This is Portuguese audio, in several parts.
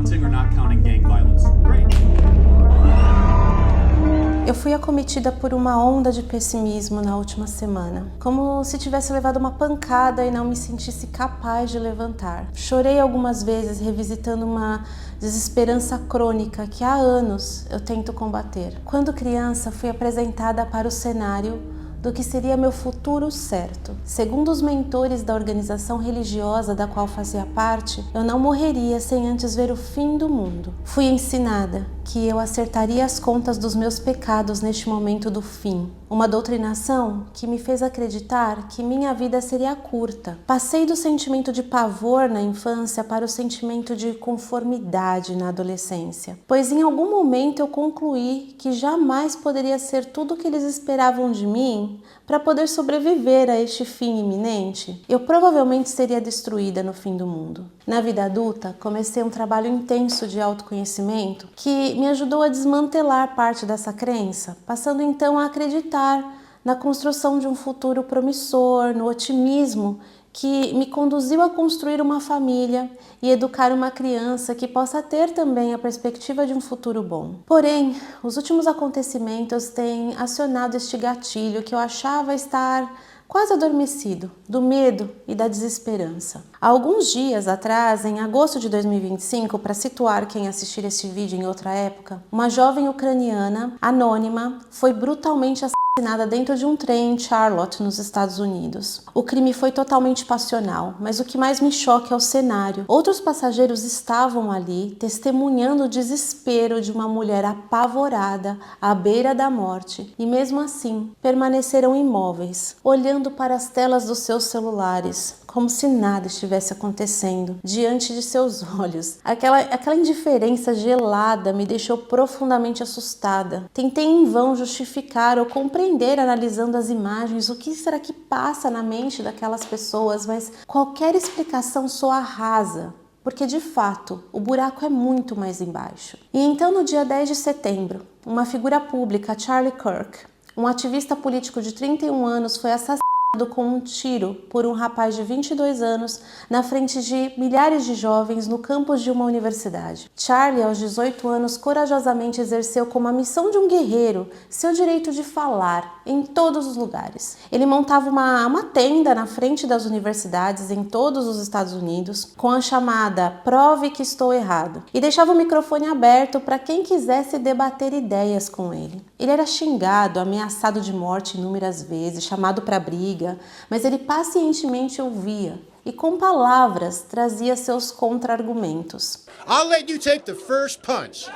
counting or not counting gang violence. Great. Eu fui acometida por uma onda de pessimismo na última semana, como se tivesse levado uma pancada e não me sentisse capaz de levantar. Chorei algumas vezes revisitando uma desesperança crônica que há anos eu tento combater. Quando criança, fui apresentada para o cenário do que seria meu futuro certo. Segundo os mentores da organização religiosa da qual fazia parte, eu não morreria sem antes ver o fim do mundo. Fui ensinada que eu acertaria as contas dos meus pecados neste momento do fim. Uma doutrinação que me fez acreditar que minha vida seria curta. Passei do sentimento de pavor na infância para o sentimento de conformidade na adolescência, pois em algum momento eu concluí que jamais poderia ser tudo o que eles esperavam de mim para poder sobreviver a este fim iminente. Eu provavelmente seria destruída no fim do mundo. Na vida adulta, comecei um trabalho intenso de autoconhecimento que me ajudou a desmantelar parte dessa crença, passando então a acreditar na construção de um futuro promissor, no otimismo que me conduziu a construir uma família e educar uma criança que possa ter também a perspectiva de um futuro bom. Porém, os últimos acontecimentos têm acionado este gatilho que eu achava estar quase adormecido, do medo e da desesperança. Há alguns dias atrás, em agosto de 2025, para situar quem assistir este vídeo em outra época, uma jovem ucraniana, anônima, foi brutalmente assassinada dentro de um trem em Charlotte, nos Estados Unidos. O crime foi totalmente passional, mas o que mais me choca é o cenário. Outros passageiros estavam ali, testemunhando o desespero de uma mulher apavorada, à beira da morte, e mesmo assim, permaneceram imóveis, olhando para as telas dos seus celulares, como se nada estivesse acontecendo diante de seus olhos. Aquela indiferença gelada me deixou profundamente assustada. Tentei em vão justificar ou compreender, analisando as imagens, o que será que passa na mente daquelas pessoas, mas qualquer explicação soa rasa, porque de fato o buraco é muito mais embaixo. E então, no dia 10 de setembro, uma figura pública, Charlie Kirk, um ativista político de 31 anos, foi assassinado com um tiro por um rapaz de 22 anos na frente de milhares de jovens no campus de uma universidade. Charlie, aos 18 anos, corajosamente exerceu como a missão de um guerreiro seu direito de falar em todos os lugares. Ele montava uma tenda na frente das universidades em todos os Estados Unidos com a chamada "Prove que estou errado" e deixava o microfone aberto para quem quisesse debater ideias com ele. Ele era xingado, ameaçado de morte inúmeras vezes, chamado para briga, mas ele pacientemente ouvia e com palavras trazia seus contra-argumentos. I'll let you take the first punch.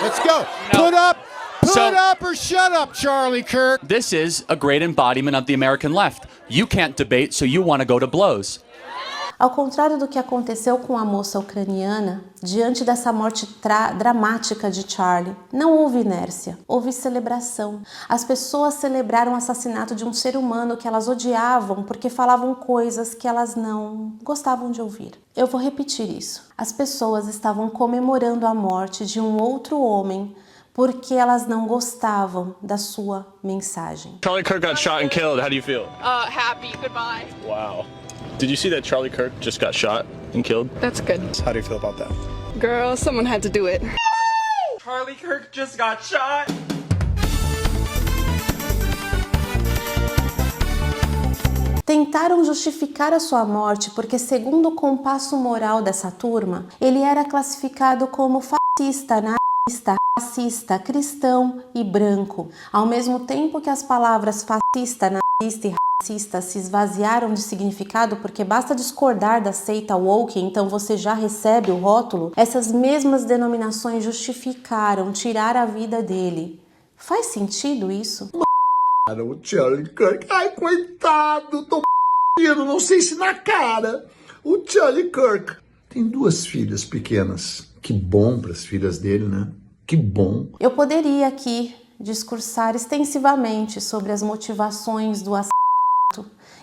Let's go. Put up or shut up, Charlie Kirk. This is a great embodiment of the American left. You can't debate, so you want to go to blows. Ao contrário do que aconteceu com a moça ucraniana, diante dessa morte dramática de Charlie, não houve inércia, houve celebração. As pessoas celebraram o assassinato de um ser humano que elas odiavam porque falavam coisas que elas não gostavam de ouvir. Eu vou repetir isso. As pessoas estavam comemorando a morte de um outro homem porque elas não gostavam da sua mensagem. Charlie Kirk got shot and killed. How do you feel? Happy. Goodbye. Wow. Did you see that Charlie Kirk just got shot and killed? That's good. How do you feel about that? Girl, someone had to do it. Charlie Kirk just got shot. Tentaram justificar a sua morte porque, segundo o compasso moral dessa turma, ele era classificado como fascista, nazista, racista, cristão e branco. Ao mesmo tempo que as palavras fascista, nazista e racista se esvaziaram de significado porque basta discordar da seita woke, então você já recebe o rótulo, essas mesmas denominações justificaram tirar a vida dele. Faz sentido isso? O Charlie Kirk, ai coitado, tô não sei se na cara. O Charlie Kirk tem 2 filhas pequenas. Que bom para as filhas dele, né? Que bom. Eu poderia aqui discursar extensivamente sobre as motivações do assassinato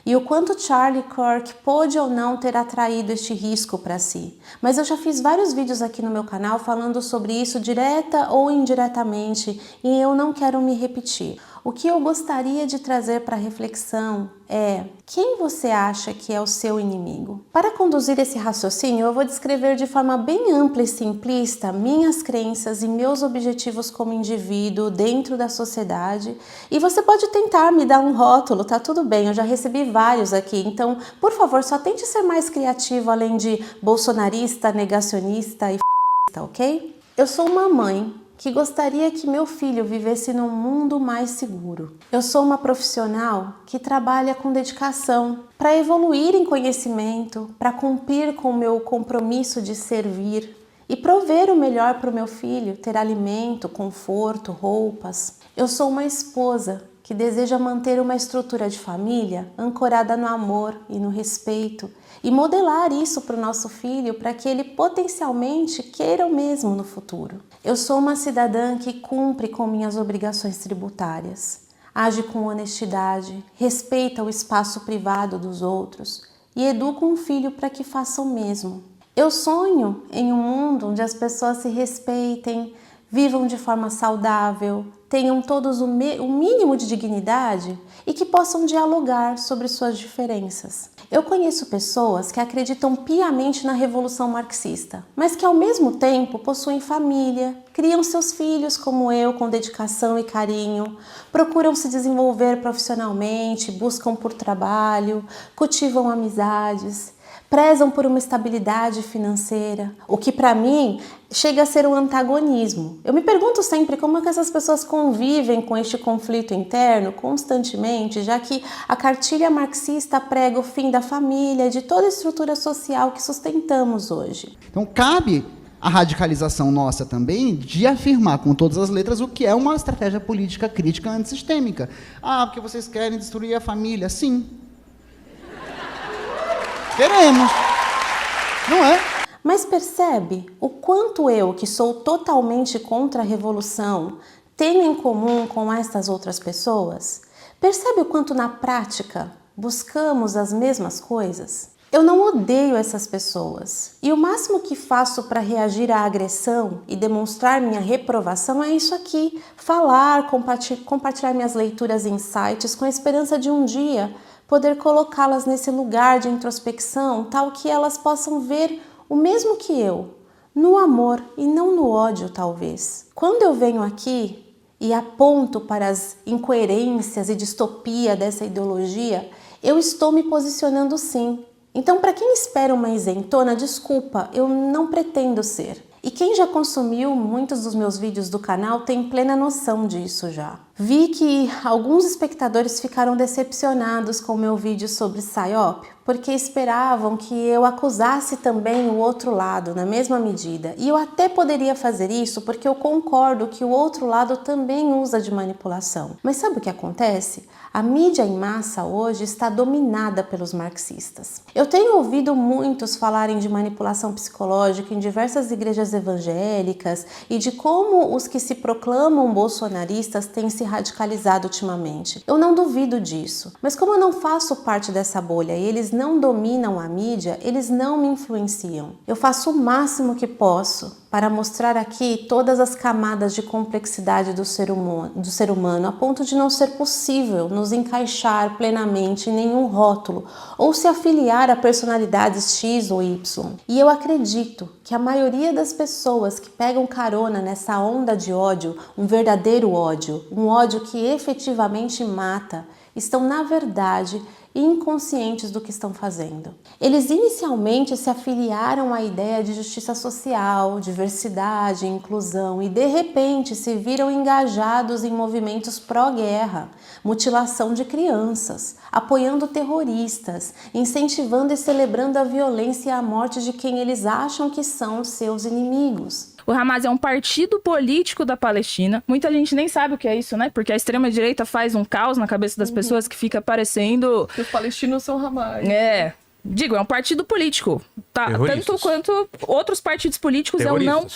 e o quanto Charlie Kirk pôde ou não ter atraído este risco para si. Mas eu já fiz vários vídeos aqui no meu canal falando sobre isso direta ou indiretamente e eu não quero me repetir. o que eu gostaria de trazer para reflexão é: quem você acha que é o seu inimigo? Para conduzir esse raciocínio, eu vou descrever de forma bem ampla e simplista minhas crenças e meus objetivos como indivíduo dentro da sociedade. E você pode tentar me dar um rótulo, tá tudo bem, eu já recebi vários aqui. Então, por favor, só tente ser mais criativo além de bolsonarista, negacionista e ok? Eu sou uma mãe que gostaria que meu filho vivesse num mundo mais seguro. Eu sou uma profissional que trabalha com dedicação para evoluir em conhecimento, para cumprir com o meu compromisso de servir e prover o melhor para o meu filho, ter alimento, conforto, roupas. Eu sou uma esposa que deseja manter uma estrutura de família ancorada no amor e no respeito e modelar isso para o nosso filho para que ele potencialmente queira o mesmo no futuro. Eu sou uma cidadã que cumpre com minhas obrigações tributárias, age com honestidade, respeita o espaço privado dos outros e educa um filho para que faça o mesmo. Eu sonho em um mundo onde as pessoas se respeitem, vivam de forma saudável, tenham todos o mínimo de dignidade e que possam dialogar sobre suas diferenças. Eu conheço pessoas que acreditam piamente na Revolução Marxista, mas que ao mesmo tempo possuem família, criam seus filhos como eu com dedicação e carinho, procuram se desenvolver profissionalmente, buscam por trabalho, cultivam amizades, prezam por uma estabilidade financeira, o que para mim chega a ser um antagonismo. Eu me pergunto sempre como é que essas pessoas convivem com este conflito interno constantemente, já que a cartilha marxista prega o fim da família e de toda a estrutura social que sustentamos hoje. Então cabe a radicalização nossa também de afirmar com todas as letras o que é uma estratégia política crítica antissistêmica. Ah, porque vocês querem destruir a família? Sim. Queremos, não é? Mas percebe o quanto eu, que sou totalmente contra a revolução, tenho em comum com estas outras pessoas? Percebe o quanto na prática buscamos as mesmas coisas? Eu não odeio essas pessoas e o máximo que faço para reagir à agressão e demonstrar minha reprovação é isso aqui: falar, compartilhar minhas leituras e insights com a esperança de um dia poder colocá-las nesse lugar de introspecção, tal que elas possam ver o mesmo que eu, no amor e não no ódio, talvez. Quando eu venho aqui e aponto para as incoerências e distopia dessa ideologia, eu estou me posicionando sim. Então, para quem espera uma isentona, desculpa, eu não pretendo ser. E quem já consumiu muitos dos meus vídeos do canal tem plena noção disso já. Vi que alguns espectadores ficaram decepcionados com o meu vídeo sobre PSYOP, porque esperavam que eu acusasse também o outro lado na mesma medida. E eu até poderia fazer isso porque eu concordo que o outro lado também usa de manipulação. Mas sabe o que acontece? A mídia em massa hoje está dominada pelos marxistas. Eu tenho ouvido muitos falarem de manipulação psicológica em diversas igrejas evangélicas e de como os que se proclamam bolsonaristas têm se radicalizado ultimamente. Eu não duvido disso, mas como eu não faço parte dessa bolha e eles não dominam a mídia, eles não me influenciam. Eu faço o máximo que posso para mostrar aqui todas as camadas de complexidade do ser humano, a ponto de não ser possível nos encaixar plenamente em nenhum rótulo ou se afiliar a personalidades X ou Y. E eu acredito que a maioria das pessoas que pegam carona nessa onda de ódio, um verdadeiro ódio, um ódio que efetivamente mata, estão, na verdade, inconscientes do que estão fazendo. Eles inicialmente se afiliaram à ideia de justiça social, diversidade, inclusão e de repente se viram engajados em movimentos pró-guerra, mutilação de crianças, apoiando terroristas, incentivando e celebrando a violência e a morte de quem eles acham que são seus inimigos. O Hamas é um partido político da Palestina. Muita gente nem sabe o que é isso, né? Porque a extrema-direita faz um caos na cabeça das pessoas que fica parecendo... Os palestinos são Hamas. É. Digo, é um partido político. Tá? Tanto quanto outros partidos políticos, eu não...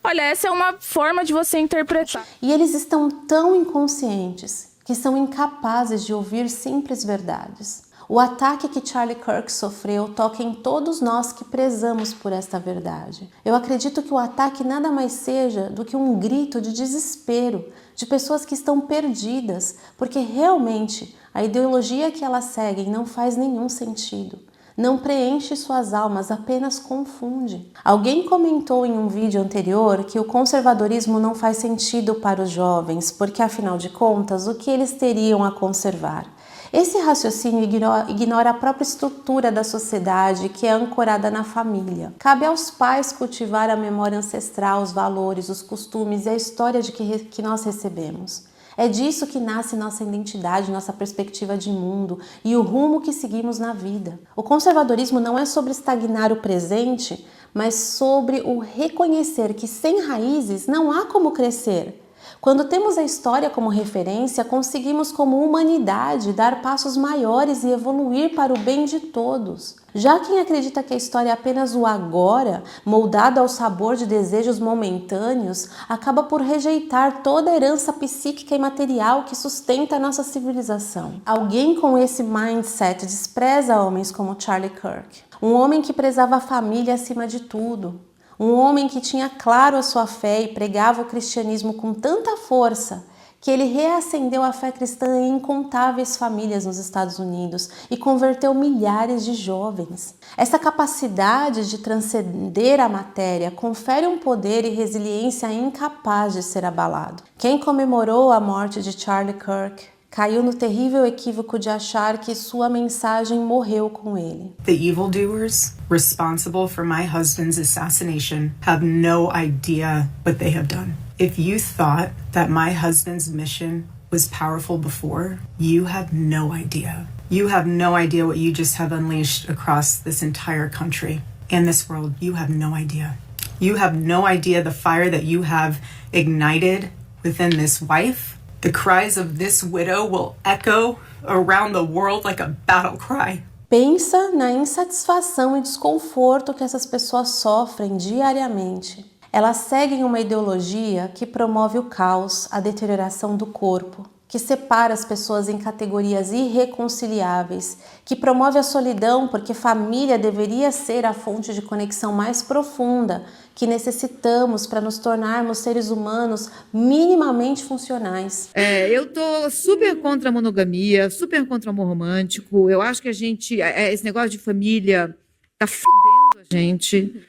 Olha, essa é uma forma de você interpretar. E eles estão tão inconscientes que são incapazes de ouvir simples verdades. O ataque que Charlie Kirk sofreu toca em todos nós que prezamos por esta verdade. Eu acredito que o ataque nada mais seja do que um grito de desespero de pessoas que estão perdidas, porque realmente a ideologia que elas seguem não faz nenhum sentido. Não preenche suas almas, apenas confunde. Alguém comentou em um vídeo anterior que o conservadorismo não faz sentido para os jovens, porque afinal de contas, o que eles teriam a conservar? Esse raciocínio ignora a própria estrutura da sociedade, que é ancorada na família. Cabe aos pais cultivar a memória ancestral, os valores, os costumes e a história que nós recebemos. É disso que nasce nossa identidade, nossa perspectiva de mundo e o rumo que seguimos na vida. O conservadorismo não é sobre estagnar o presente, mas sobre o reconhecer que sem raízes não há como crescer. Quando temos a história como referência, conseguimos como humanidade dar passos maiores e evoluir para o bem de todos. Já quem acredita que a história é apenas o agora, moldado ao sabor de desejos momentâneos, acaba por rejeitar toda a herança psíquica e material que sustenta a nossa civilização. Alguém com esse mindset despreza homens como Charlie Kirk. Um homem que prezava a família acima de tudo. Um homem que tinha claro a sua fé e pregava o cristianismo com tanta força que ele reacendeu a fé cristã em incontáveis famílias nos Estados Unidos e converteu milhares de jovens. Essa capacidade de transcender a matéria confere um poder e resiliência incapaz de ser abalado. Quem comemorou a morte de Charlie Kirk caiu no terrível equívoco de achar que sua mensagem morreu com ele. The evildoers responsible for my husband's assassination have no idea what they have done. If you thought that my husband's mission was powerful before, you have no idea. You have no idea what you just have unleashed across this entire country and this world. You have no idea. You have no idea the fire that you have ignited within this wife. The cries of this widow will echo around the world like a battle cry. Pensa na insatisfação e desconforto que essas pessoas sofrem diariamente. Elas seguem uma ideologia que promove o caos, a deterioração do corpo, que separa as pessoas em categorias irreconciliáveis, que promove a solidão porque família deveria ser a fonte de conexão mais profunda que necessitamos para nos tornarmos seres humanos minimamente funcionais. Eu tô super contra a monogamia, super contra o amor romântico. Eu acho que esse negócio de família tá fudendo a gente.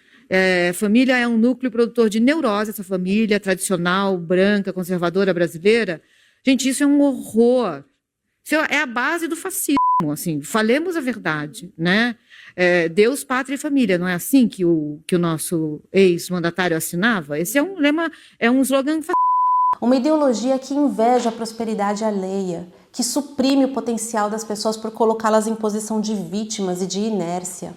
Família é um núcleo produtor de neurose, essa família tradicional, branca, conservadora brasileira. Gente, isso é um horror. Isso é a base do fascismo, assim. Falemos a verdade, né? Deus, pátria e família, não é assim que o nosso ex-mandatário assinava? Esse é um lema, é um slogan fascista. Uma ideologia que inveja a prosperidade alheia, que suprime o potencial das pessoas por colocá-las em posição de vítimas e de inércia,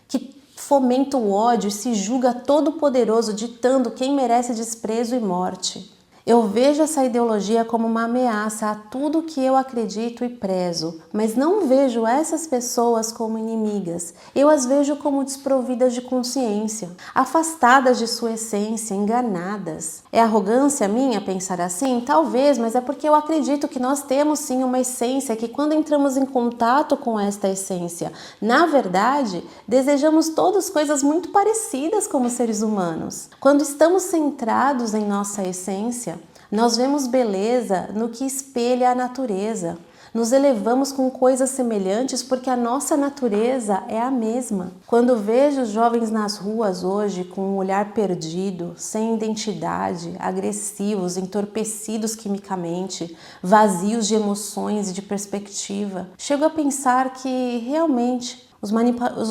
que fomenta o ódio e se julga todo-poderoso, ditando quem merece desprezo e morte. Eu vejo essa ideologia como uma ameaça a tudo que eu acredito e prezo, mas não vejo essas pessoas como inimigas. Eu as vejo como desprovidas de consciência, afastadas de sua essência, enganadas. É arrogância minha pensar assim? Talvez, mas é porque eu acredito que nós temos sim uma essência que quando entramos em contato com esta essência, na verdade, desejamos todas coisas muito parecidas como seres humanos. Quando estamos centrados em nossa essência, nós vemos beleza no que espelha a natureza. Nos elevamos com coisas semelhantes porque a nossa natureza é a mesma. Quando vejo os jovens nas ruas hoje com um olhar perdido, sem identidade, agressivos, entorpecidos quimicamente, vazios de emoções e de perspectiva, chego a pensar que realmente os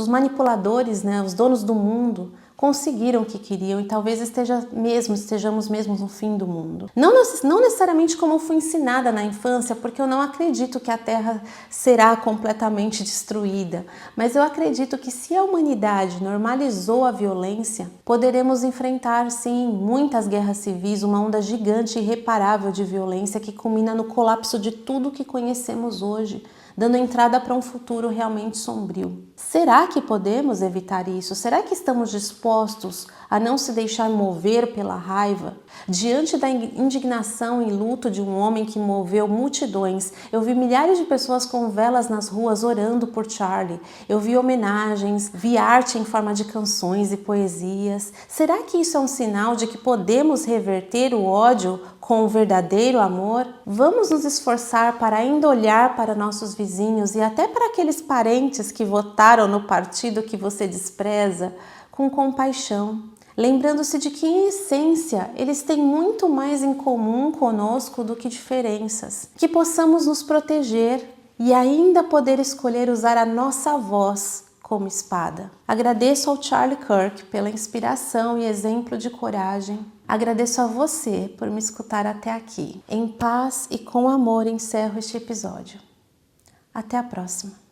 manipuladores, os donos do mundo, conseguiram o que queriam e talvez estejamos mesmo no fim do mundo. Não necessariamente como eu fui ensinada na infância, porque eu não acredito que a Terra será completamente destruída, mas eu acredito que se a humanidade normalizou a violência, poderemos enfrentar sim muitas guerras civis, uma onda gigante e irreparável de violência que culmina no colapso de tudo que conhecemos hoje, dando entrada para um futuro realmente sombrio. Será que podemos evitar isso? Será que estamos dispostos a não se deixar mover pela raiva. Diante da indignação e luto de um homem que moveu multidões, eu vi milhares de pessoas com velas nas ruas orando por Charlie. Eu vi homenagens, vi arte em forma de canções e poesias. Será que isso é um sinal de que podemos reverter o ódio com o verdadeiro amor? Vamos nos esforçar para ainda olhar para nossos vizinhos e até para aqueles parentes que votaram no partido que você despreza com compaixão, lembrando-se de que, em essência, eles têm muito mais em comum conosco do que diferenças. Que possamos nos proteger e ainda poder escolher usar a nossa voz como espada. Agradeço ao Charlie Kirk pela inspiração e exemplo de coragem. Agradeço a você por me escutar até aqui. Em paz e com amor encerro este episódio. Até a próxima.